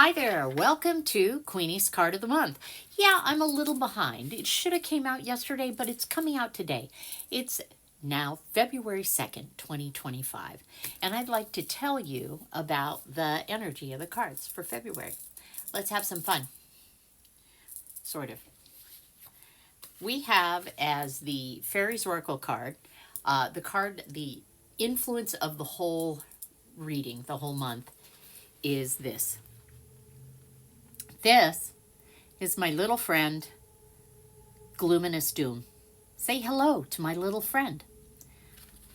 Hi there, welcome to Queenie's Card of the Month. Yeah, I'm a little behind. It should have came out yesterday, but it's coming out today. It's now February 2nd, 2025, and I'd like to tell you about the energy of the cards for February. Let's have some fun. Sort of. We have as the Fairies Oracle card, the influence of the whole reading, the whole month, is this. This is my little friend, Gloomminous Doom. Say hello to my little friend.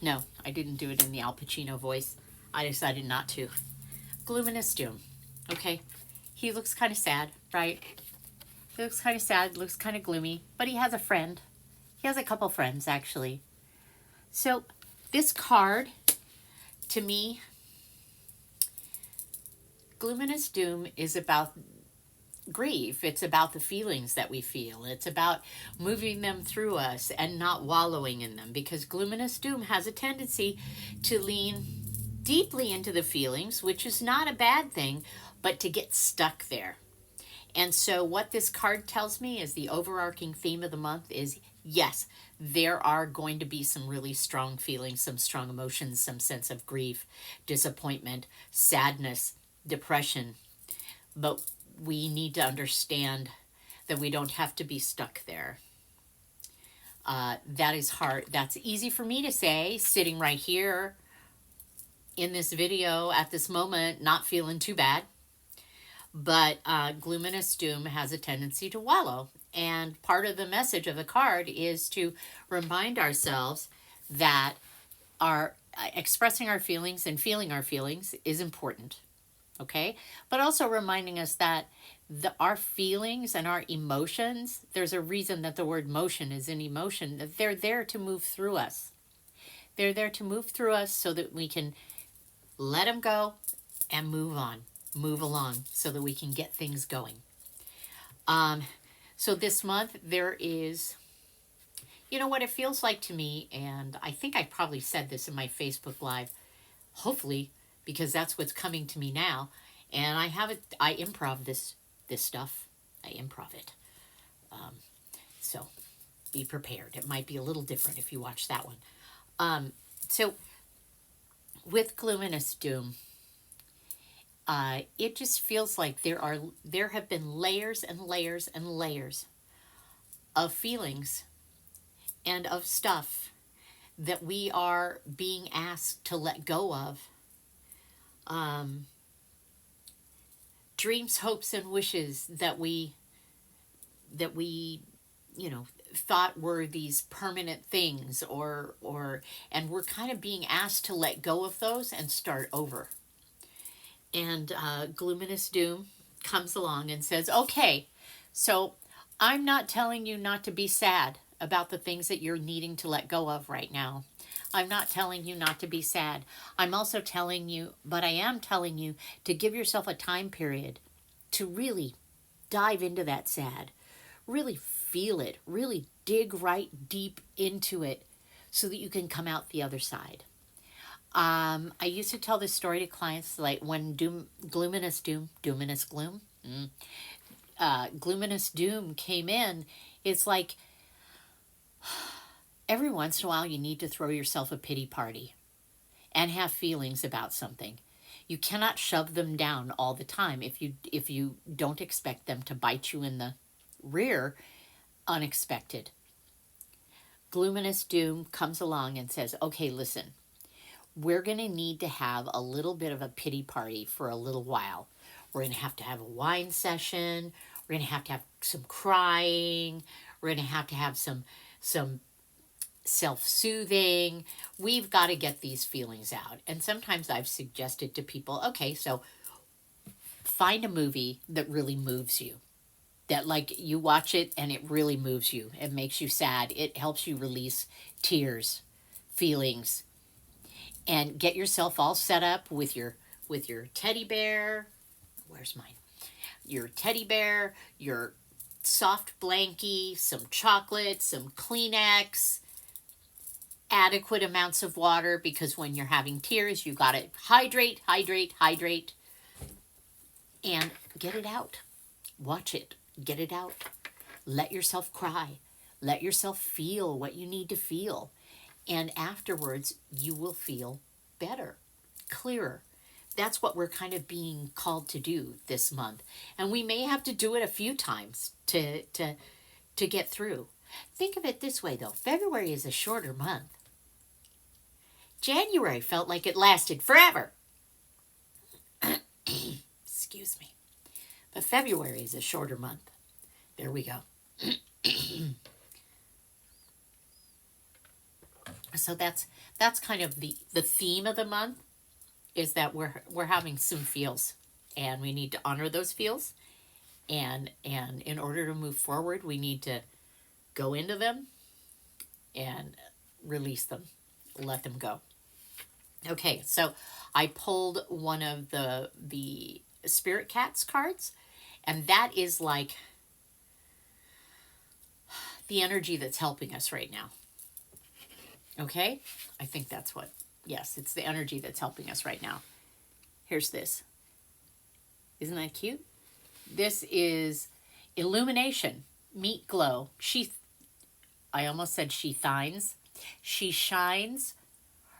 No, I didn't do it in the Al Pacino voice. I decided not to. Gloomminous Doom. Okay, he looks kind of sad, right? He looks kind of sad, looks kind of gloomy, but he has a friend. He has a couple friends, actually. So this card, to me, Gloomminous Doom is about grief. It's about the feelings that we feel. It's about moving them through us and not wallowing in them, because Gloomminous Doom has a tendency to lean deeply into the feelings, which is not a bad thing, but to get stuck there. And so what this card tells me is the overarching theme of the month is, yes, there are going to be some really strong feelings, some strong emotions, some sense of grief, disappointment, sadness, depression, but we need to understand that we don't have to be stuck there. That is hard. That's easy for me to say, sitting right here in this video at this moment, not feeling too bad. But Gloomminous Doom has a tendency to wallow. And part of the message of the card is to remind ourselves that our expressing our feelings and feeling our feelings is important. Okay, but also reminding us that our feelings and our emotions, there's a reason that the word motion is in emotion, that they're there to move through us. They're there to move through us so that we can let them go and move on, move along, so that we can get things going. So this month there is, you know what it feels like to me, and I think I probably said this in my Facebook Live, hopefully, because that's what's coming to me now. And I improv this stuff. I improv it. So be prepared. It might be a little different if you watch that one. So with Gloomminous Doom, it just feels like there have been layers and layers and layers of feelings and of stuff that we are being asked to let go of. Dreams, hopes, and wishes that we thought were these permanent things, and we're kind of being asked to let go of those and start over. And Gloomminous Doom comes along and says, okay, so I'm not telling you not to be sad about the things that you're needing to let go of right now. I'm not telling you not to be sad. I'm also telling you, but I am telling you to give yourself a time period to really dive into that sad, really feel it, really dig right deep into it so that you can come out the other side. I used to tell this story to clients, like when Gloomminous Doom came in, it's like every once in a while you need to throw yourself a pity party and have feelings about something. You cannot shove them down all the time if you don't expect them to bite you in the rear unexpected. Gloomminous Doom comes along and says, okay, listen, we're going to need to have a little bit of a pity party for a little while. We're going to have a wine session. We're going to have some crying. We're going to have some self-soothing. We've got to get these feelings out. And sometimes I've suggested to people, okay, so find a movie that really moves you. That, like, you watch it and it really moves you. It makes you sad. It helps you release tears, feelings. And get yourself all set up with your teddy bear. Where's mine? Your teddy bear, your soft blankie, some chocolate, some Kleenex, adequate amounts of water, because when you're having tears, you got to hydrate. and get it out. Watch it. Get it out. Let yourself cry. Let yourself feel what you need to feel. And afterwards, you will feel better, clearer. That's what we're kind of being called to do this month. And we may have to do it a few times to get through. Think of it this way, though. February is a shorter month. January felt like it lasted forever. Excuse me. But February is a shorter month. There we go. So that's kind of the theme of the month, is that we're having some feels, and we need to honor those feels, and in order to move forward, we need to go into them and release them, let them go. Okay, so I pulled one of the Spirit Cats cards, and that is like the energy that's helping us right now. Okay? I think that's what, yes, it's the energy that's helping us right now. Here's this. Isn't that cute? This is illumination, meet glow. I almost said she shines. She shines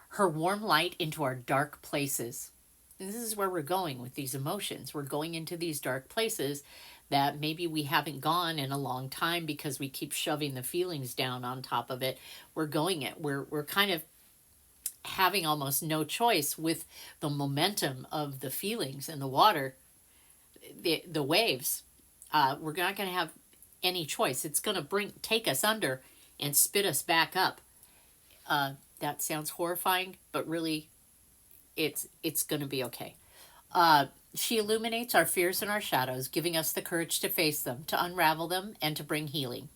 her warm light into our dark places. And this is where we're going with these emotions. We're going into these dark places that maybe we haven't gone in a long time because we keep shoving the feelings down on top of it. We're going it. We're kind of having almost no choice with the momentum of the feelings and the water, the waves. We're not going to have any choice. It's going to take us under and spit us back up. That sounds horrifying, but really, it's going to be okay. She illuminates our fears and our shadows, giving us the courage to face them, to unravel them, and to bring healing.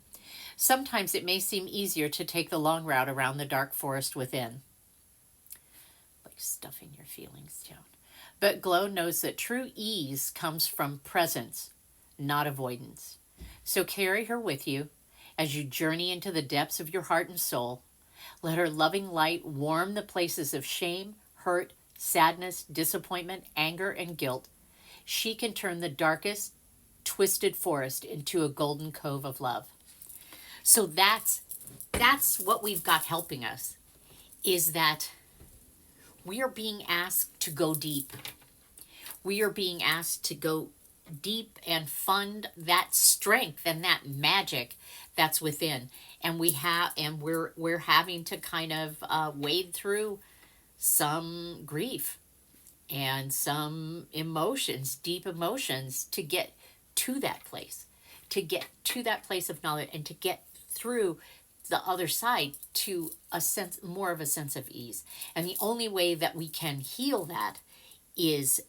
Sometimes it may seem easier to take the long route around the dark forest within. Like stuffing your feelings down. But Glow knows that true ease comes from presence, not avoidance. So carry her with you as you journey into the depths of your heart and soul. Let her loving light warm the places of shame, hurt, sadness, disappointment, anger, and guilt. She can turn the darkest, twisted forest into a golden cove of love. So that's what we've got helping us, is that we are being asked to go deep. We are being asked to go deep and fund that strength and that magic that's within. And we're having to kind of wade through some grief and some emotions, deep emotions, to get to that place, of knowledge, and to get through the other side to more of a sense of ease. And the only way that we can heal that is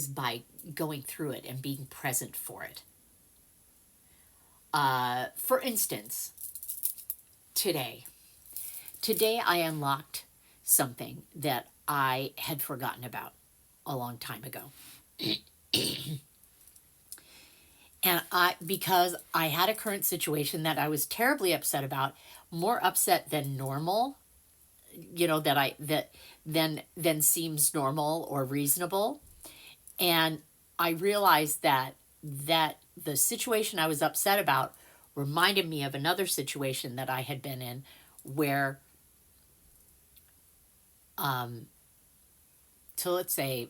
by going through it and being present for it. For instance, today I unlocked something that I had forgotten about a long time ago. And because I had a current situation that I was terribly upset about, more upset than normal, than seems normal or reasonable. And I realized that the situation I was upset about reminded me of another situation that I had been in where, so let's say,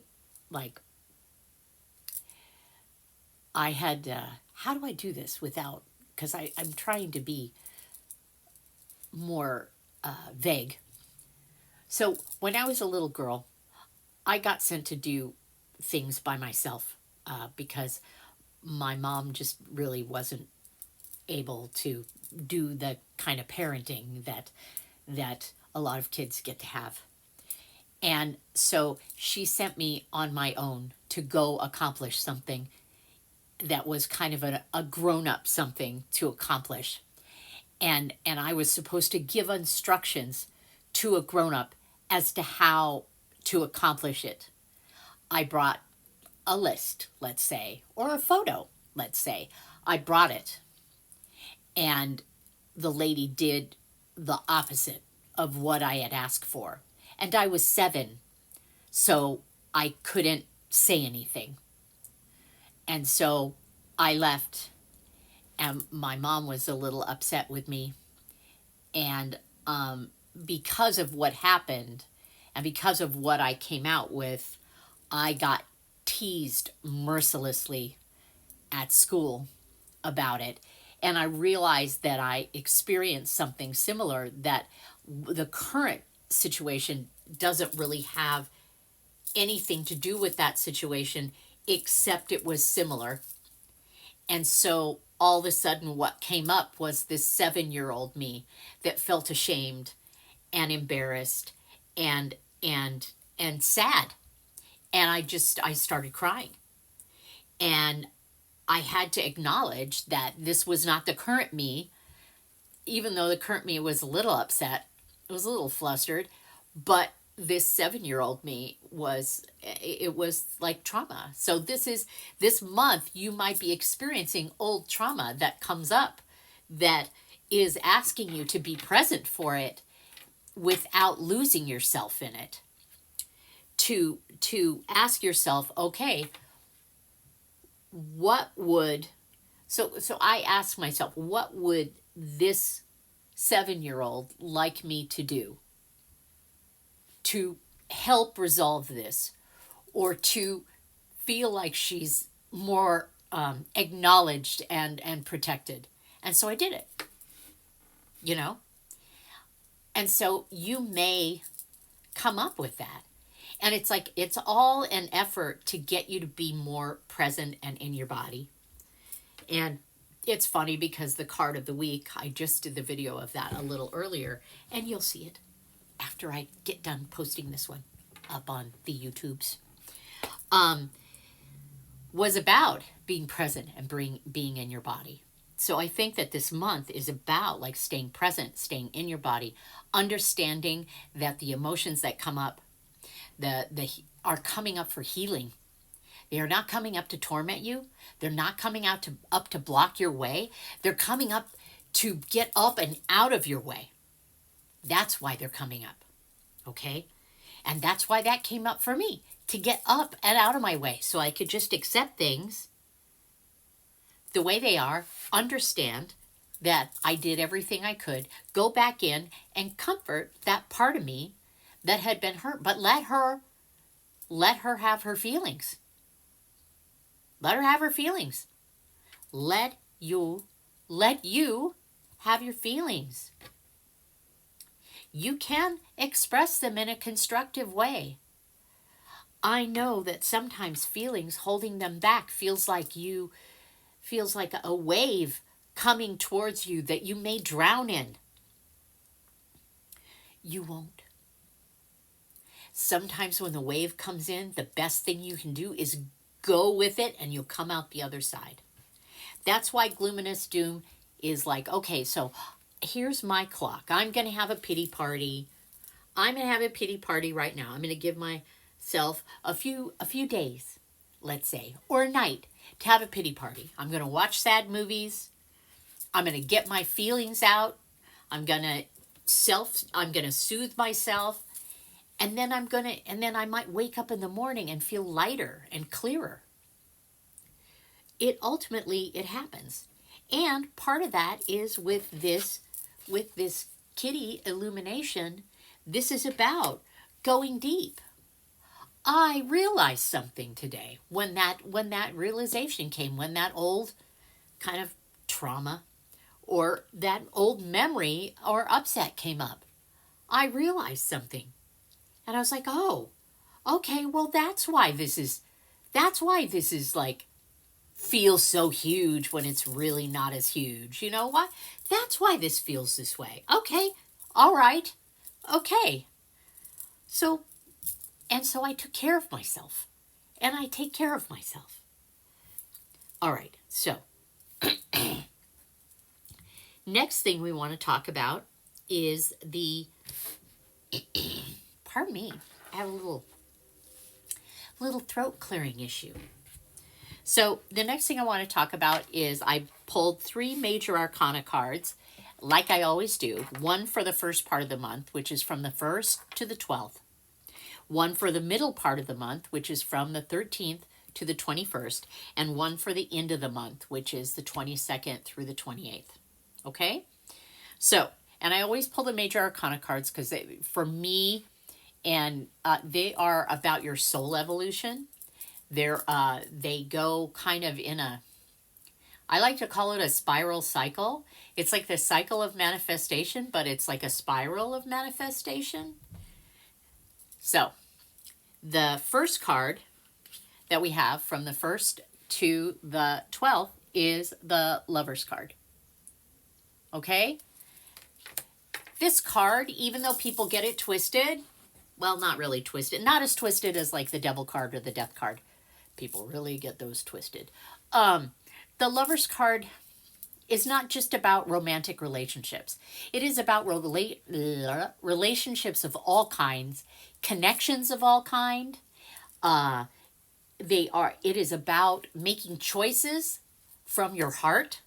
like, I had, how do I do this without, because I'm trying to be more vague. So when I was a little girl, I got sent to do things by myself because my mom just really wasn't able to do the kind of parenting that a lot of kids get to have. And so she sent me on my own to go accomplish something that was kind of a grown-up something to accomplish. And I was supposed to give instructions to a grown-up as to how to accomplish it. I brought a list, let's say, or a photo, let's say. I brought it. And the lady did the opposite of what I had asked for. And I was 7, so I couldn't say anything. And so I left, and my mom was a little upset with me. And because of what happened and because of what I came out with, I got teased mercilessly at school about it. And I realized that I experienced something similar, that the current situation doesn't really have anything to do with that situation, except it was similar. And so all of a sudden, what came up was this 7-year-old me that felt ashamed and embarrassed and and sad. And I started crying. And I had to acknowledge that this was not the current me, even though the current me was a little upset, it was a little flustered, but this 7-year-old me it was like trauma. So this month you might be experiencing old trauma that comes up, that is asking you to be present for it without losing yourself in it. To ask yourself, okay, what would so I asked myself, what would this 7-year-old like me to do to help resolve this, or to feel like she's more acknowledged and protected? And so I did it, you know? And so you may come up with that. And it's like, it's all an effort to get you to be more present and in your body. And it's funny because the card of the week, I just did the video of that a little earlier, and you'll see it after I get done posting this one up on the YouTubes, was about being present and being in your body. So I think that this month is about like staying present, staying in your body, understanding that the emotions that come up, are coming up for healing. They are not coming up to torment you. They're not coming up to block your way. They're coming up to get up and out of your way. That's why they're coming up. Okay? And that's why that came up for me, to get up and out of my way so I could just accept things the way they are, understand that I did everything I could, go back in and comfort that part of me that had been hurt, but let her have her feelings. Let her have her feelings. Let you have your feelings. You can express them in a constructive way. I know that sometimes feelings, holding them back, feels like a wave coming towards you that you may drown in. You won't. Sometimes when the wave comes in, the best thing you can do is go with it, and you'll come out the other side. That's why Gluminous Doom is like, okay, so here's my clock. I'm going to have a pity party. I'm going to have a pity party right now. I'm going to give myself a few days, let's say, or a night to have a pity party. I'm going to watch sad movies. I'm going to get my feelings out. I'm going to soothe myself. And then I might wake up in the morning and feel lighter and clearer. Ultimately happens. And part of that is with this kitty illumination, this is about going deep. I realized something today when that realization came, when that old kind of trauma or that old memory or upset came up. I realized something. And I was like, oh, okay, well, that's why this is like, feels so huge when it's really not as huge. You know what? That's why this feels this way. Okay, all right, okay. So I took care of myself, and I take care of myself. All right, so next thing we want to talk about is pardon me, I have a little throat clearing issue. So the next thing I want to talk about is I pulled 3 major arcana cards, like I always do. One for the first part of the month, which is from the 1st to the 12th. One for the middle part of the month, which is from the 13th to the 21st, and one for the end of the month, which is the 22nd through the 28th. Okay? So, and I always pull the major arcana cards because for me, and they are about your soul evolution. They go kind of in a, I like to call it a spiral cycle. It's like the cycle of manifestation, but it's like a spiral of manifestation. So, the first card that we have from the 1st to the 12th is the Lover's card. Okay? This card, even though people get it twisted, well, not really twisted, not as twisted as like the Devil card or the Death card. People really get those twisted. The Lover's card is not just about romantic relationships. It is about relationships of all kinds, connections of all kind. It is about making choices from your heart.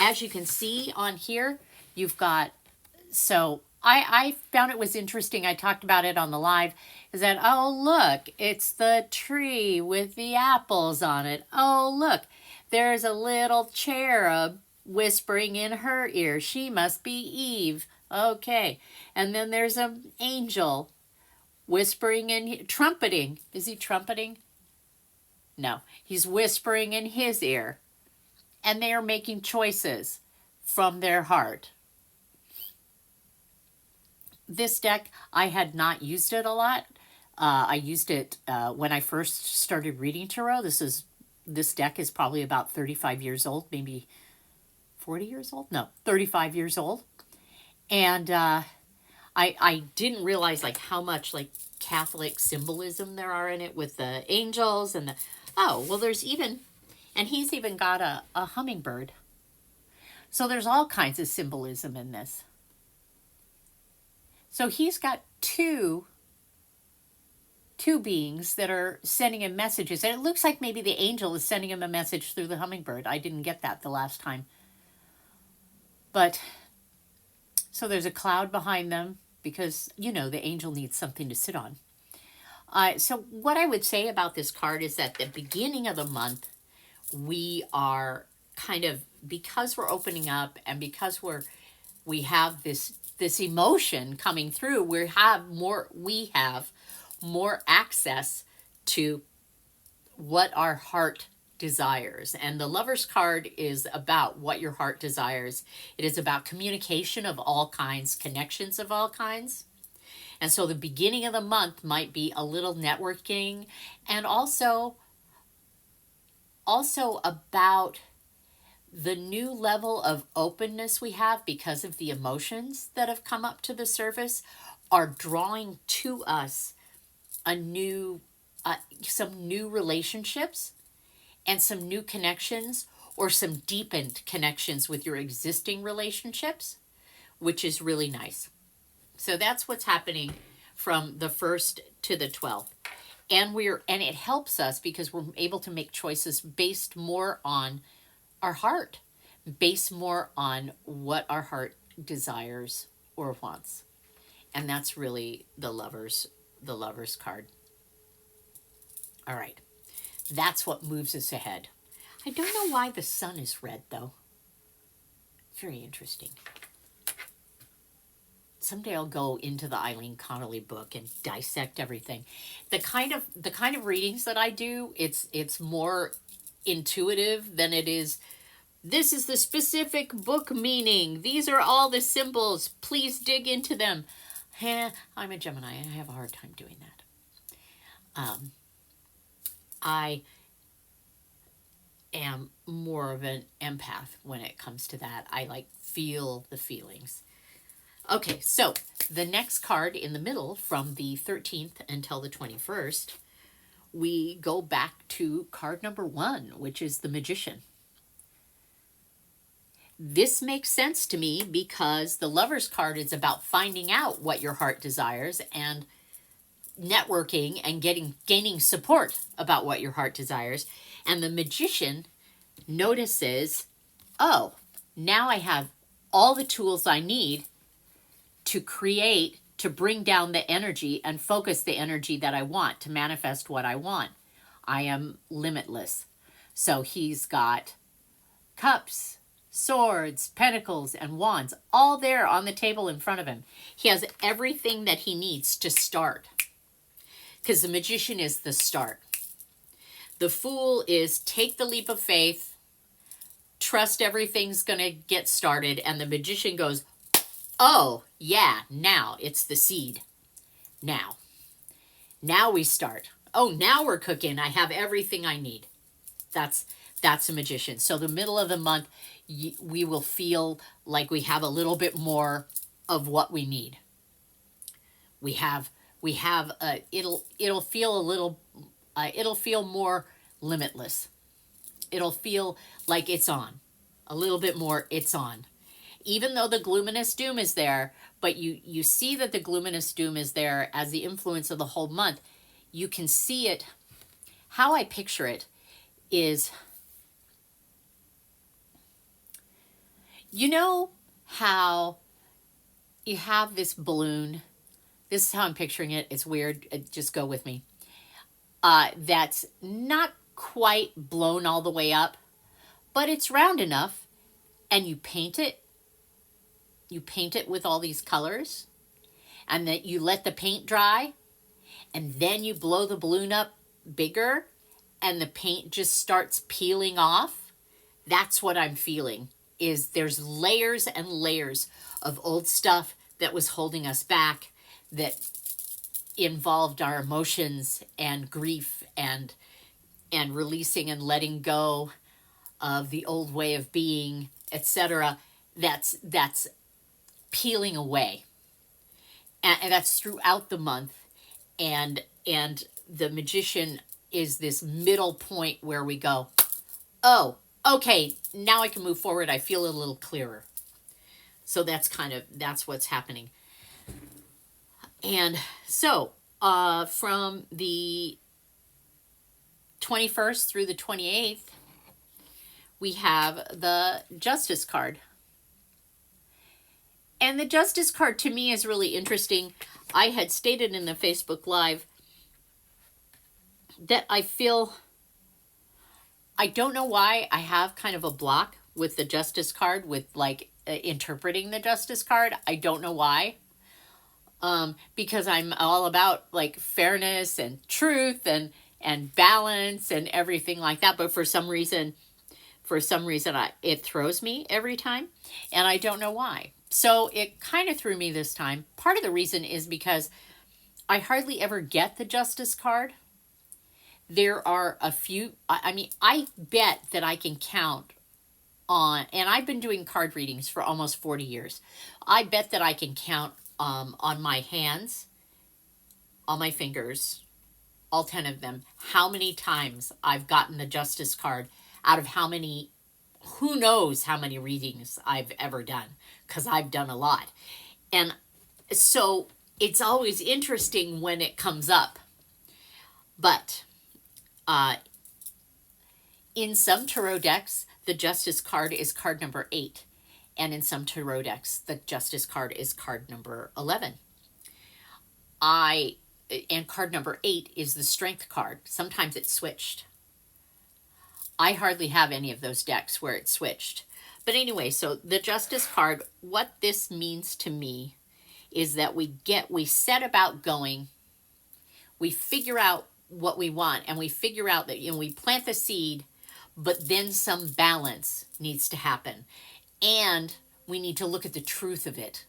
As you can see on here, you've got, so I found it was interesting. I talked about it on the live, is that, oh, look, it's the tree with the apples on it. Oh, look, there's a little cherub whispering in her ear. She must be Eve. Okay. And then there's an angel whispering and trumpeting. Is he trumpeting? No, he's whispering in his ear. And they are making choices from their heart. This deck, I had not used it a lot. I used it when I first started reading tarot. This deck is probably about 35 years old, maybe 40 years old? No, 35 years old. And I didn't realize like how much like Catholic symbolism there are in it with the angels and the, oh, well, there's even, and he's even got a hummingbird. So there's all kinds of symbolism in this. So he's got two beings that are sending him messages. And it looks like maybe the angel is sending him a message through the hummingbird. I didn't get that the last time. But, so there's a cloud behind them because, you know, the angel needs something to sit on. So what I would say about this card is that the beginning of the month, we are kind of, because we're opening up and because we have this emotion coming through, we have more access to what our heart desires. And the Lover's card is about what your heart desires. It is about communication of all kinds, connections of all kinds. And so the beginning of the month might be a little networking, and also about the new level of openness we have because of the emotions that have come up to the surface are drawing to us some new relationships and some new connections, or some deepened connections with your existing relationships, which is really nice. So that's what's happening from the 1st to the 12th. And it helps us because we're able to make choices based more on our heart, based more on what our heart desires or wants. And that's really the Lover's card. All right. That's what moves us ahead. I don't know why the sun is red, though. Very interesting. Someday I'll go into the Eileen Connolly book and dissect everything. The kind of readings that I do, it's more intuitive than it is, this is the specific book meaning. These are all the symbols. Please dig into them. I'm a Gemini and I have a hard time doing that. I am more of an empath when it comes to that. I feel the feelings. Okay, so the next card in the middle from the 13th until the 21st, we go back to card number 1, which is the Magician. This makes sense to me because the Lover's card is about finding out what your heart desires and networking and gaining support about what your heart desires. And the Magician notices, oh, now I have all the tools I need to create, to bring down the energy and focus the energy that I want, to manifest what I want. I am limitless. So he's got cups, swords, pentacles, and wands all there on the table in front of him. He has everything that he needs to start, because the magician is the start. The fool is take the leap of faith, trust everything's going to get started, and the magician goes, oh, yeah, now it's the seed. Now we start. Oh, now we're cooking. I have everything I need. That's a magician. So the middle of the month, we will feel like we have a little bit more of what we need. It'll feel a little, it'll feel more limitless. It'll feel like it's on. A little bit more, it's on. Even though the Gloominous Doom is there, but you see that the Gloominous Doom is there as the influence of the whole month. You can see it. How I picture it is, you know how you have this balloon? This is how I'm picturing it. It's weird. Just go with me. That's not quite blown all the way up, but it's round enough, and you paint it. You paint it with all these colors, and then you let the paint dry, and then you blow the balloon up bigger, and the paint just starts peeling off. That's what I'm feeling, is there's layers and layers of old stuff that was holding us back, that involved our emotions and grief and releasing and letting go of the old way of being, etc. That's peeling away, and that's throughout the month. And the magician is this middle point where we go, oh, okay, now I can move forward. I feel a little clearer. So that's what's happening. And so from the 21st through the 28th, we have the Justice card. And the Justice card to me is really interesting. I had stated in the Facebook Live that I don't know why I have kind of a block with the Justice card, with like interpreting the Justice card. I don't know why. Because I'm all about like fairness and truth and balance and everything like that. But for some reason, it throws me every time, and I don't know why. So it kind of threw me this time. Part of the reason is because I hardly ever get the Justice card. There are a few, I bet that I can count on, and I've been doing card readings for almost 40 years. I bet that I can count on my hands, on my fingers, all 10 of them, how many times I've gotten the Justice card out of how many, who knows how many readings I've ever done, because I've done a lot. And so it's always interesting when it comes up. But in some tarot decks, the Justice card is card number 8. And in some tarot decks, the Justice card is card number 11. And card number 8 is the Strength card. Sometimes it's switched. I hardly have any of those decks where it's switched. But anyway, so the Justice card, what this means to me is that we set about going, we figure out what we want, and we figure out that, we plant the seed, but then some balance needs to happen. And we need to look at the truth of it.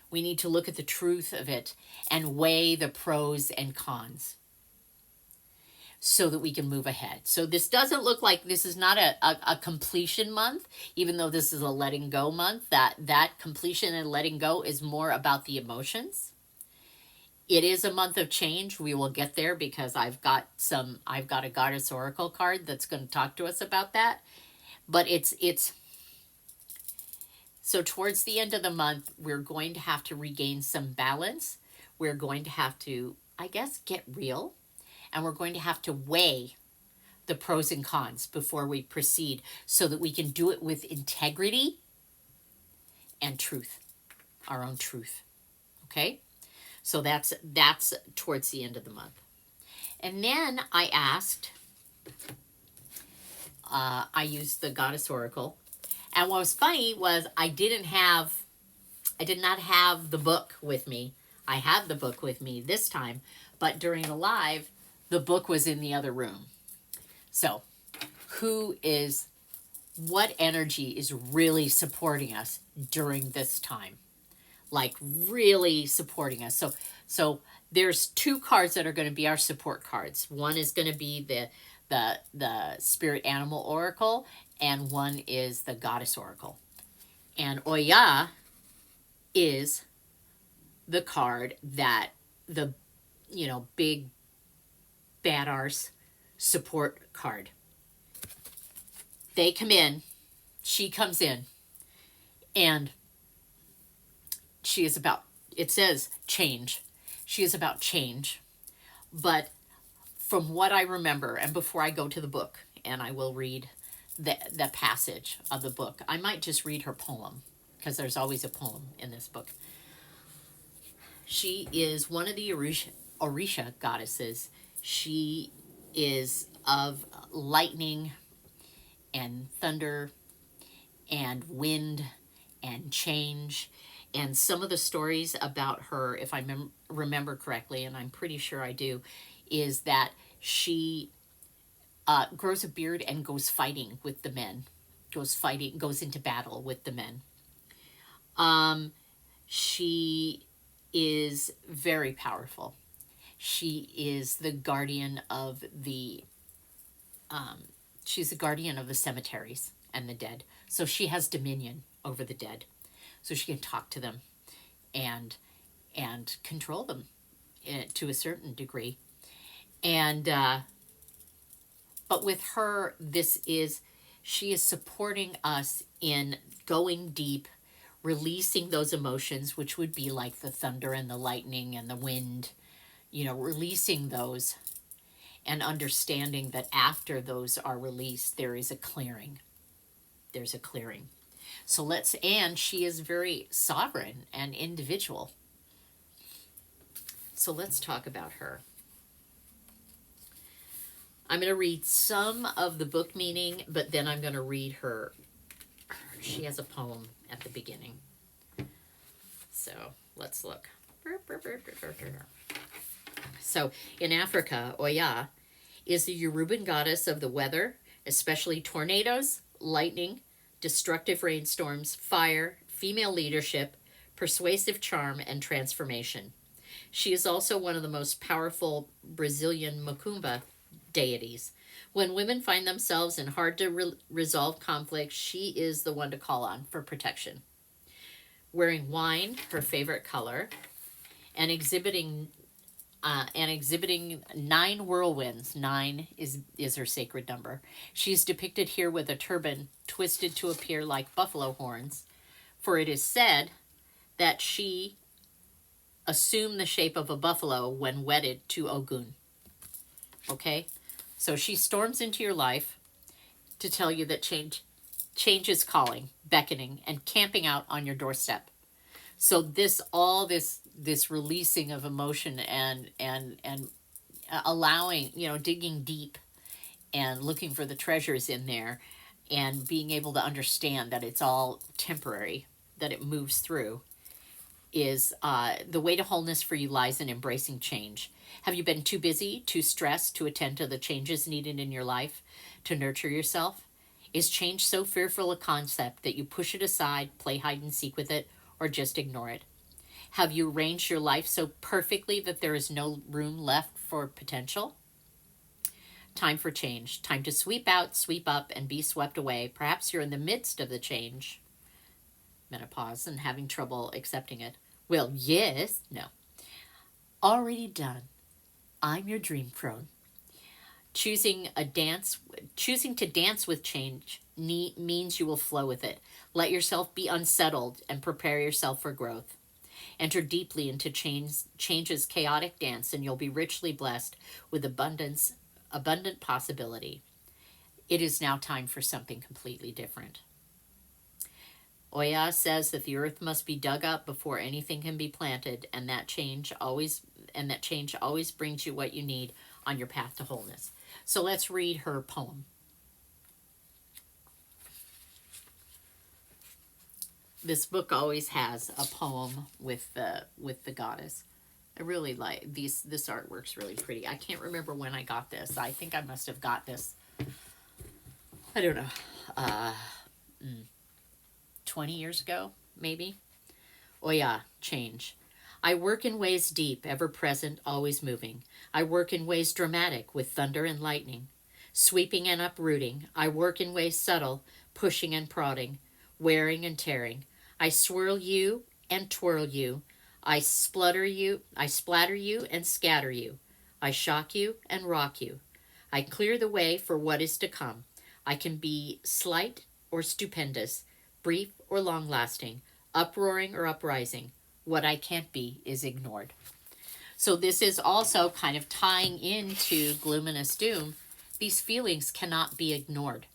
We need to look at the truth of it and weigh the pros and cons so that we can move ahead. So this doesn't look like, this is not a completion month, even though this is a letting go month. That completion and letting go is more about the emotions. It is a month of change. We will get there, because I've got a Goddess Oracle card that's going to talk to us about that. But it's so towards the end of the month, we're going to have to regain some balance. We're going to have to, I guess, get real. And we're going to have to weigh the pros and cons before we proceed, so that we can do it with integrity and truth, our own truth. Okay? So that's towards the end of the month. And then I asked, I used the Goddess Oracle. And what was funny was I did not have the book with me. I had the book with me this time, but during the live, the book was in the other room. So, what energy is really supporting us during this time? Like really supporting us. So there's two cards that are going to be our support cards. One is going to be the Spirit Animal Oracle, and one is the Goddess Oracle. And Oya is the card that the big bad arse support card. They come in, she comes in, and she is about, it says change. She is about change. But from what I remember, and before I go to the book, and I will read the passage of the book, I might just read her poem, because there's always a poem in this book. She is one of the Orisha goddesses. She is of lightning and thunder and wind and change. And some of the stories about her, if I remember correctly, and I'm pretty sure I do, is that she grows a beard and goes fighting with the men. Goes into battle with the men. She is very powerful. She is the guardian of she's the guardian of the cemeteries and the dead. So she has dominion over the dead. So she can talk to them and control them to a certain degree. And but with her, she is supporting us in going deep, releasing those emotions, which would be like the thunder and the lightning and the wind, releasing those and understanding that after those are released, there is a clearing. There's a clearing. And she is very sovereign and individual. So let's talk about her. I'm going to read some of the book meaning, but then I'm going to read her. She has a poem at the beginning. So let's look. So in Africa, Oya is the Yoruban goddess of the weather, especially tornadoes, lightning, destructive rainstorms, fire, female leadership, persuasive charm, and transformation. She is also one of the most powerful Brazilian Macumba deities. When women find themselves in hard-to-resolve conflicts, she is the one to call on for protection. Wearing wine, her favorite color, and exhibiting 9 whirlwinds. 9 is her sacred number. She's depicted here with a turban twisted to appear like buffalo horns, for it is said that she assumed the shape of a buffalo when wedded to Ogun. Okay? So she storms into your life to tell you that change is calling, beckoning, and camping out on your doorstep. So this releasing of emotion and allowing, digging deep and looking for the treasures in there and being able to understand that it's all temporary, that it moves through, is the way to wholeness for you lies in embracing change. Have you been too busy, too stressed to attend to the changes needed in your life to nurture yourself? Is change so fearful a concept that you push it aside, play hide and seek with it, or just ignore it? Have you arranged your life so perfectly that there is no room left for potential? Time for change. Time to sweep out, sweep up, and be swept away. Perhaps you're in the midst of the change, menopause, and having trouble accepting it. Well, yes, no. Already done. I'm your dream crone. Choosing to dance with change means you will flow with it. Let yourself be unsettled and prepare yourself for growth. Enter deeply into change's chaotic dance, and you'll be richly blessed with abundant possibility. It is now time for something completely different. Oya says that the earth must be dug up before anything can be planted, and that change always brings you what you need on your path to wholeness. So let's read her poem. This book always has a poem with the goddess. I really like these. This artwork's really pretty. I can't remember when I got this. I think I must have got this, I don't know, 20 years ago, maybe. Oh yeah, change. I work in ways deep, ever present, always moving. I work in ways dramatic, with thunder and lightning, sweeping and uprooting. I work in ways subtle, pushing and prodding, wearing and tearing. I swirl you and twirl you. I splatter you and scatter you. I shock you and rock you. I clear the way for what is to come. I can be slight or stupendous, brief or long-lasting, uproaring or uprising. What I can't be is ignored. So this is also kind of tying into Gluminous Doom. These feelings cannot be ignored.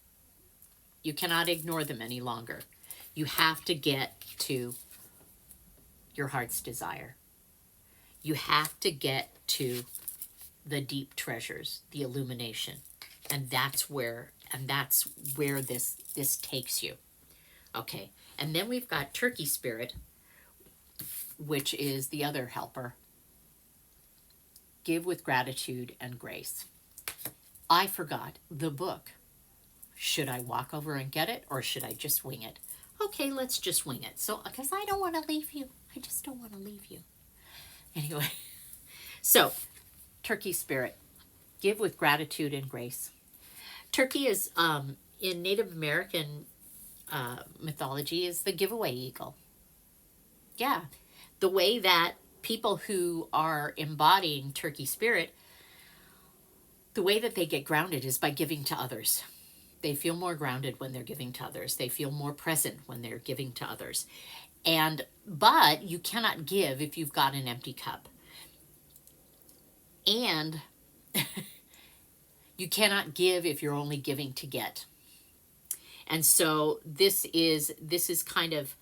You cannot ignore them any longer. You have to get to your heart's desire. You have to get to the deep treasures, the illumination. And that's where this takes you. Okay, and then we've got Turkey Spirit, which is the other helper. Give with gratitude and grace. I forgot the book. Should I walk over and get it, or should I just wing it? Okay, let's just wing it. So, because I don't want to leave you. I just don't want to leave you. Anyway, so, Turkey Spirit. Give with gratitude and grace. Turkey is, in Native American mythology, is the giveaway eagle. Yeah, the way that people who are embodying Turkey Spirit, the way that they get grounded is by giving to others. They feel more grounded when they're giving to others. They feel more present when they're giving to others. But you cannot give if you've got an empty cup. And you cannot give if you're only giving to get. And so this is kind of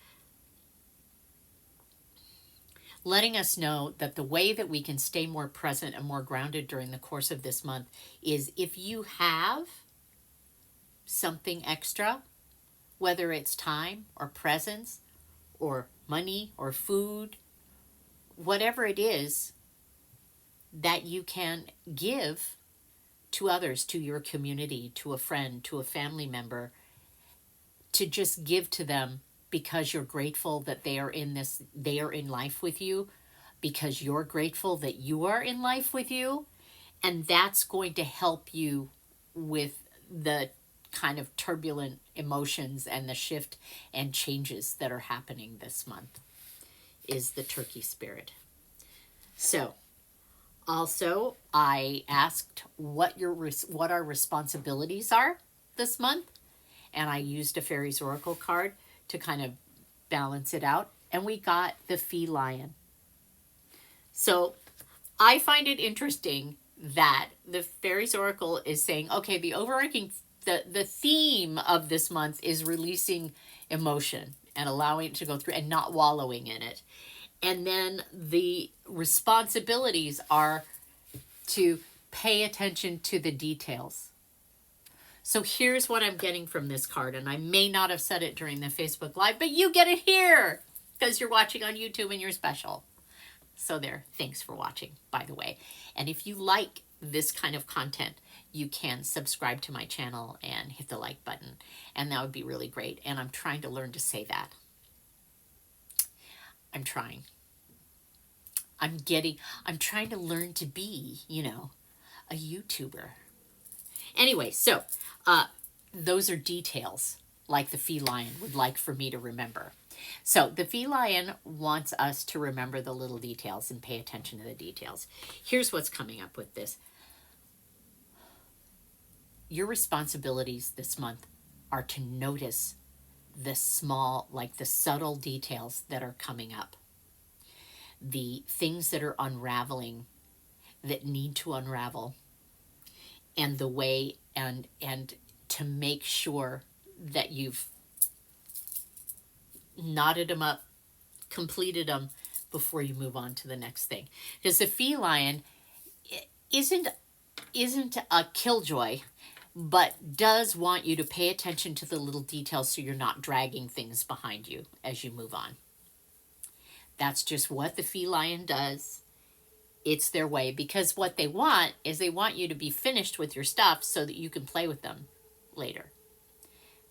letting us know that the way that we can stay more present and more grounded during the course of this month is if you have something extra, whether it's time or presence or money or food, whatever it is that you can give to others, to your community, to a friend, to a family member, to just give to them because you're grateful that they are in life with you, because you're grateful that you are in life with you, and that's going to help you with the kind of turbulent emotions and the shift and changes that are happening this month, is the Turkey Spirit. So, also, I asked what our responsibilities are this month, and I used a Fairies Oracle card to kind of balance it out, and we got the Feline. So I find it interesting that the Fairies Oracle is saying, okay, the overarching, the theme of this month is releasing emotion and allowing it to go through and not wallowing in it. And then the responsibilities are to pay attention to the details. So here's what I'm getting from this card, and I may not have said it during the Facebook Live, but you get it here because you're watching on YouTube and you're special. So there, thanks for watching, by the way. And if you like this kind of content, you can subscribe to my channel and hit the like button, and that would be really great. And I'm trying to learn to say that. I'm trying. I'm trying to learn to be, a YouTuber. Anyway, so those are details like the Feline would like for me to remember. So the Feline wants us to remember the little details and pay attention to the details. Here's what's coming up with this. Your responsibilities this month are to notice the small, like the subtle details that are coming up. The things that are unraveling, that need to unravel, and the way and to make sure that you've knotted them up, completed them before you move on to the next thing. Because the Feline isn't isn't a killjoy, but does want you to pay attention to the little details so you're not dragging things behind you as you move on. That's just what the feline does. It's their way, because what they want is they want you to be finished with your stuff so that you can play with them later.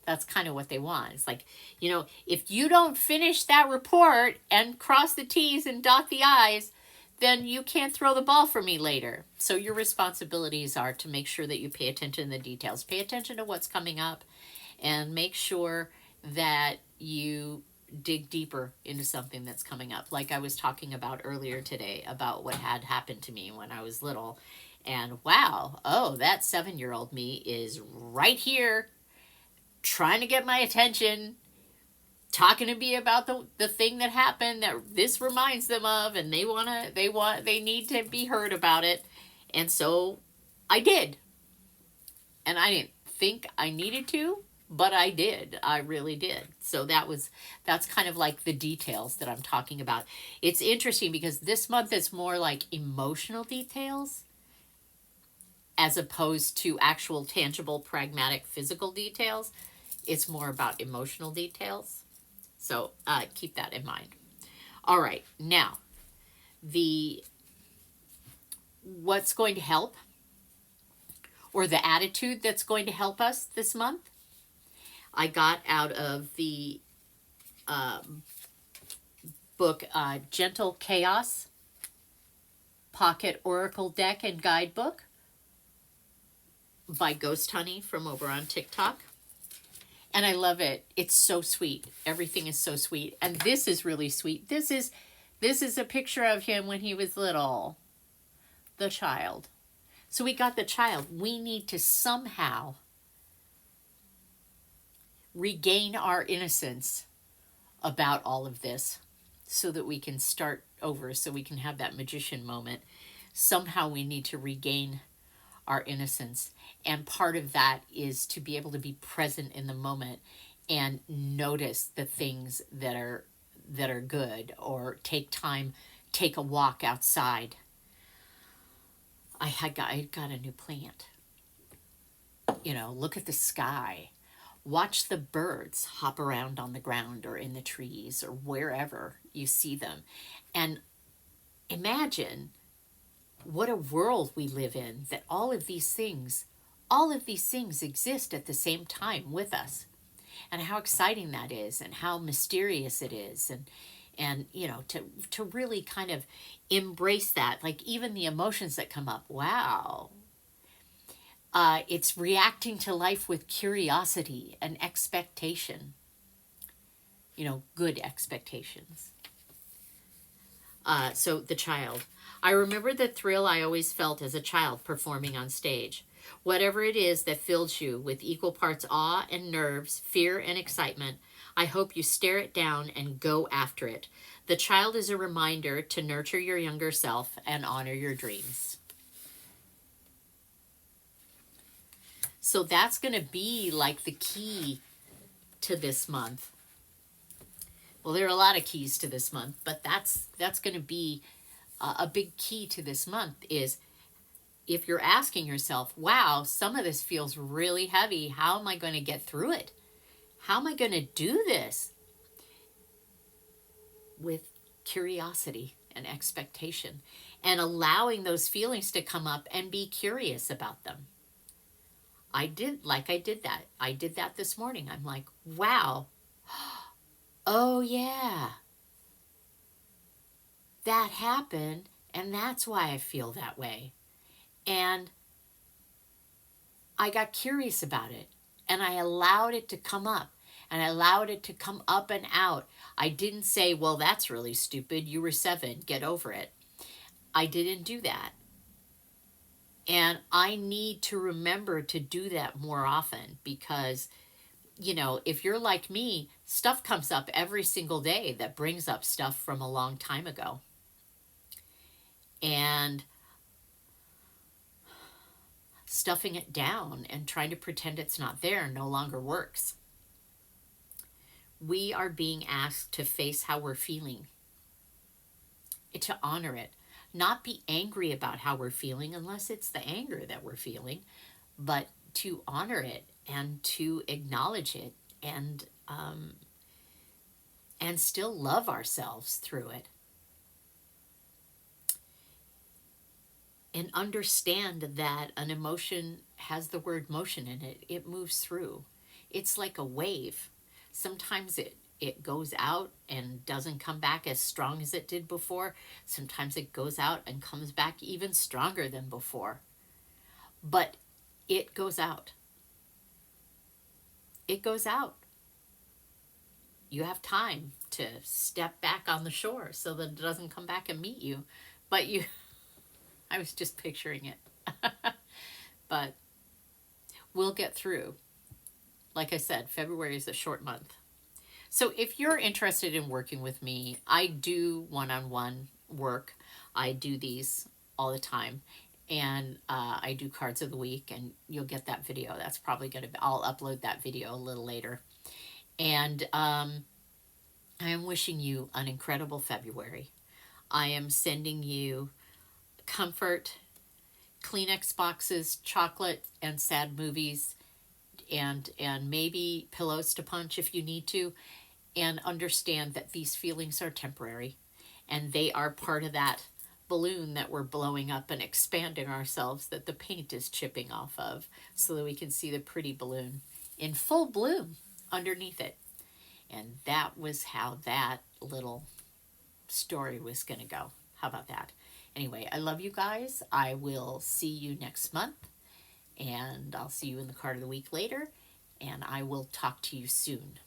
That's kind of what they want. It's like, if you don't finish that report and cross the T's and dot the I's, then you can't throw the ball for me later. So your responsibilities are to make sure that you pay attention to the details. Pay attention to what's coming up and make sure that you dig deeper into something that's coming up. Like I was talking about earlier today about what had happened to me when I was little. And wow, that 7-year-old me is right here trying to get my attention, talking to me about the thing that happened that this reminds them of, and they need to be heard about it. And so I did. And I didn't think I needed to, but I did. I really did. So that's kind of like the details that I'm talking about. It's interesting because this month is more like emotional details as opposed to actual tangible, pragmatic, physical details. It's more about emotional details. So keep that in mind. All right, now, what's going to help, or the attitude that's going to help us this month, I got out of the book Gentle Chaos, Pocket Oracle Deck and Guidebook by Ghost Honey from over on TikTok. And I love it. It's so sweet. Everything is so sweet. And this is really sweet. This is a picture of him when he was little. The child. So we got the child. We need to somehow regain our innocence about all of this so that we can start over, so we can have that magician moment. Somehow we need to regain our innocence. And part of that is to be able to be present in the moment and notice the things that are good, or take time, take a walk outside. I got a new plant. Look at the sky. Watch the birds hop around on the ground or in the trees or wherever you see them. And imagine what a world we live in, that all of these things exist at the same time with us, and how exciting that is, and how mysterious it is, and to really kind of embrace that, like even the emotions that come up. Wow. It's reacting to life with curiosity and expectation, good expectations. So the child. I remember the thrill I always felt as a child performing on stage. Whatever it is that fills you with equal parts awe and nerves, fear and excitement, I hope you stare it down and go after it. The child is a reminder to nurture your younger self and honor your dreams. So that's going to be like the key to this month. Well, there are a lot of keys to this month, but that's going to be a big key to this month. Is if you're asking yourself, wow, some of this feels really heavy. How am I going to get through it? How am I going to do this? With curiosity and expectation, and allowing those feelings to come up and be curious about them. I did that. I did that this morning. I'm like, wow. Oh yeah. That happened, and that's why I feel that way. And I got curious about it, and I allowed it to come up, and I allowed it to come up and out. I didn't say, well, that's really stupid. You were 7. Get over it. I didn't do that. And I need to remember to do that more often, because, if you're like me, stuff comes up every single day that brings up stuff from a long time ago. And stuffing it down and trying to pretend it's not there no longer works. We are being asked to face how we're feeling, to honor it, not be angry about how we're feeling unless it's the anger that we're feeling, but to honor it and to acknowledge it, and still love ourselves through it, and understand that an emotion has the word motion in it. It moves through. It's like a wave. Sometimes it goes out and doesn't come back as strong as it did before. Sometimes it goes out and comes back even stronger than before. But it goes out. It goes out. You have time to step back on the shore so that it doesn't come back and meet you. But I was just picturing it. But we'll get through. Like I said, February is a short month. So if you're interested in working with me, I do one-on-one work. I do these all the time. And I do cards of the week, and you'll get that video. That's probably going to be, I'll upload that video a little later. And I am wishing you an incredible February. I am sending you comfort, Kleenex boxes, chocolate, and sad movies, and maybe pillows to punch if you need to, and understand that these feelings are temporary, and they are part of that balloon that we're blowing up and expanding ourselves, that the paint is chipping off of, so that we can see the pretty balloon in full bloom underneath it. And that was how that little story was going to go. How about that? Anyway, I love you guys. I will see you next month, and I'll see you in the card of the week later, and I will talk to you soon.